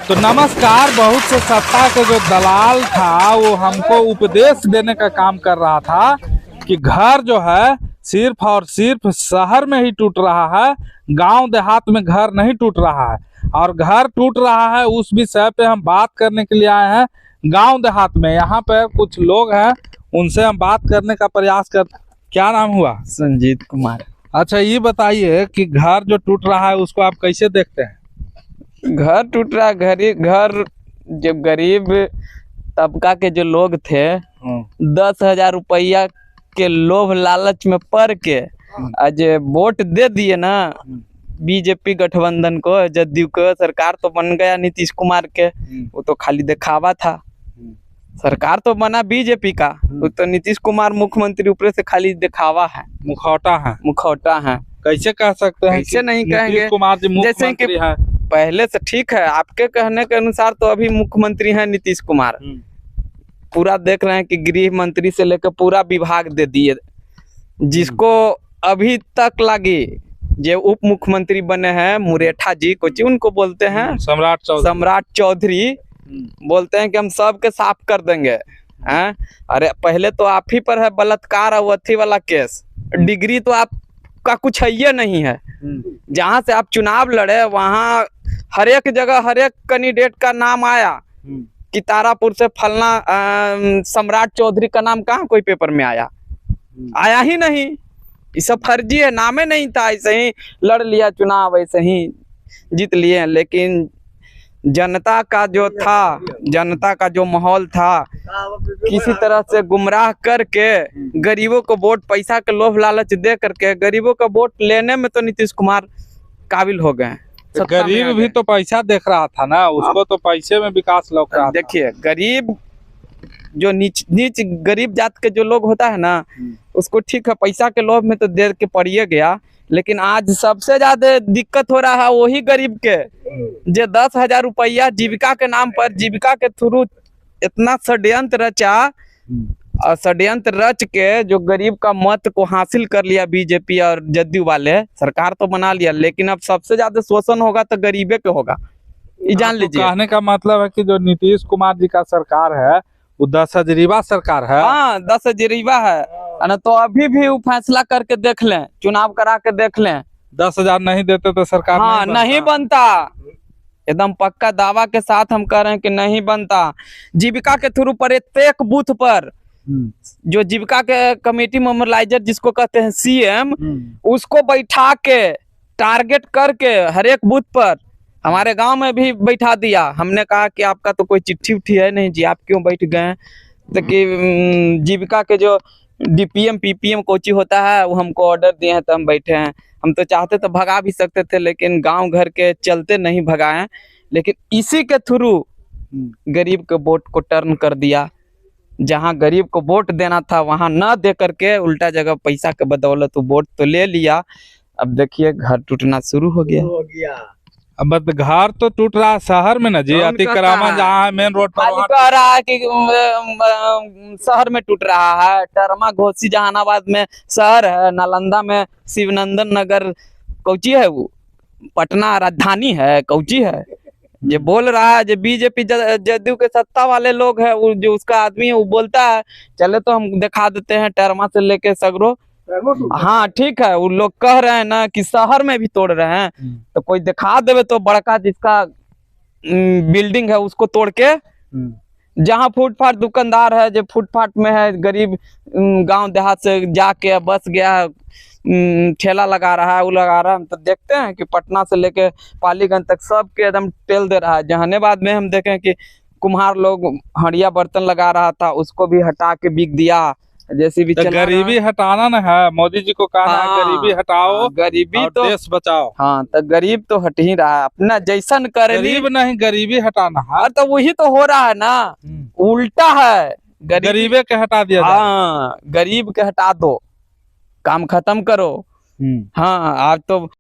तो नमस्कार। बहुत से सत्ता के जो दलाल था वो हमको उपदेश देने का काम कर रहा था कि घर जो है सिर्फ और सिर्फ शहर में ही टूट रहा है, गांव देहात में घर नहीं टूट रहा है। और घर टूट रहा है उस विषय पे हम बात करने के लिए आए हैं गांव देहात में। यहाँ पर कुछ लोग हैं, उनसे हम बात करने का प्रयास कर। क्या नाम हुआ? संजीत कुमार। अच्छा, ये बताइए कि घर जो टूट रहा है उसको आप कैसे देखते हैं? घर टूट रहा, घर जब गरीब तबका के जो लोग थे 10,000 रुपया के लोभ लालच में पड़ के आज वोट दे दिए ना बीजेपी गठबंधन को, जदयू को। सरकार तो बन गया नीतीश कुमार के, वो तो खाली दिखावा था। सरकार तो बना बीजेपी का, वो तो नीतीश कुमार मुख्यमंत्री ऊपर से खाली दिखावा है, मुखौटा है। कैसे कह सकते हैं? कैसे नहीं कहेंगे? नीतीश कुमार जी जैसे कि मुख्यमंत्री हैं। पहले से ठीक है, आपके कहने के अनुसार तो अभी मुख्यमंत्री हैं नीतीश कुमार। पूरा देख रहे हैं कि गृह मंत्री से लेकर पूरा विभाग दे दिए। जिसको अभी तक लगी जो उप मुख्यमंत्री बने हैं मुरेठा जी, कुछ उनको बोलते हैं सम्राट चौधरी, बोलते हैं कि हम सबके साफ कर देंगे। हैं? अरे पहले तो आप ही पर है बलात्कार और अथी वाला केस। डिग्री तो आपका कुछ है ये नहीं है। जहां से आप चुनाव लड़े वहां हर एक जगह हर एक कैंडिडेट का नाम आया कि तारापुर से फलना सम्राट चौधरी का नाम कहाँ कोई पेपर में आया ही नहीं। ये सब फर्जी है, नामे नहीं था। ऐसे ही लड़ लिया चुनाव, ऐसे ही जीत लिए। लेकिन जनता का जो था, जनता का जो माहौल था, किसी तरह से गुमराह करके गरीबों को वोट, पैसा के लोभ लालच दे करके गरीबों का वोट लेने में तो नीतीश कुमार काबिल हो गए। गरीब भी तो पैसा देख रहा था ना, उसको तो पैसे में विकास लौक रहा था। देखिए, गरीब जो नीच गरीब जात के जो लोग होता है ना, उसको ठीक है पैसा के लोभ में तो दे के पड़िए गया। लेकिन आज सबसे ज्यादा दिक्कत हो रहा है वही गरीब के, जो 10,000 रुपया जीविका के नाम पर, जीविका के थ्रू इतना षड्यंत्र रचा और षड्यंत्र रच के जो गरीब का मत को हासिल कर लिया बीजेपी और जदयू वाले। सरकार तो बना लिया, लेकिन अब सबसे ज्यादा शोषण होगा तो गरीबे के होगा, ये जान लीजिए। कहने का मतलब है कि जो नीतीश कुमार जी का सरकार है वो 10,000 सरकार है। हाँ, 10,000 है ना। तो अभी भी वो फैसला करके देख लें, चुनाव करा के देख लें, 10,000 नहीं देते तो सरकार हाँ नहीं बनता। एकदम पक्का दावा के साथ हम कह रहे हैं कि नहीं बनता। जीविका के थ्रू प्रत्येक बूथ पर जो जीविका के कमेटी मोबिलाइजर जिसको कहते हैं सीएम, उसको बैठा के टारगेट करके हर एक बूथ पर, हमारे गांव में भी बैठा दिया। हमने कहा कि आपका तो कोई चिट्ठी उठी है नहीं जी, आप क्यों बैठ गए? तो कि जीविका के जो डीपीएम पीपीएम कोची होता है वो हमको ऑर्डर दिए हैं तो हम बैठे हैं। हम तो चाहते तो भगा भी सकते थे, लेकिन गांव घर के चलते नहीं भगाए। लेकिन इसी के थ्रू गरीब के वोट को टर्न कर दिया। जहां गरीब को वोट देना था वहां न दे करके उल्टा जगह पैसा के बदौलत वोट तो ले लिया। अब देखिए घर टूटना शुरू हो गया। अब घर तो टूट रहा है शहर में ना जी, अतिक्रमण जहाँ है मेन रोड पर कह रहा है कि शहर में टूट रहा है। टरमा घोसी जहानाबाद में शहर है, नालंदा में शिवनंदन नगर कौची है, वो पटना राजधानी है, कौची है। ये बोल रहा है जो बीजेपी जदयू के सत्ता वाले लोग हैं, वो जो उसका आदमी है वो बोलता है चले तो हम दिखा देते हैं टरमा से लेके सगरो। हाँ ठीक है, वो लोग कह रहे हैं ना कि शहर में भी तोड़ रहे हैं, तो कोई दिखा देवे तो बड़का जिसका बिल्डिंग है उसको तोड़ के। जहाँ फुटपाथ दुकानदार है, जो फुटपाथ में है, गरीब गांव देहात से जाके बस गया, ठेला लगा रहा है, वो लगा रहा है। हम तो देखते हैं कि पटना से लेके पालीगंज तक सबके एकदम टेल दे रहा है। जहानाबाद में हम देखें कि कुम्हार लोग हड़िया बर्तन लगा रहा था, उसको भी हटा के बिक दिया। जैसे भी तो गरीबी हटाना ना है, मोदी जी को कहना है गरीबी हटाओ, गरीबी और तो देश बचाओ। हाँ, तो गरीब तो हट ही रहा है, अपना जैसन करे। गरीब नहीं, गरीबी हटाना है। तो वही तो हो रहा है ना, उल्टा है। गरीबे के हटा दिया। हाँ, गरीब के हटा दो, काम खत्म करो। हाँ, आज तो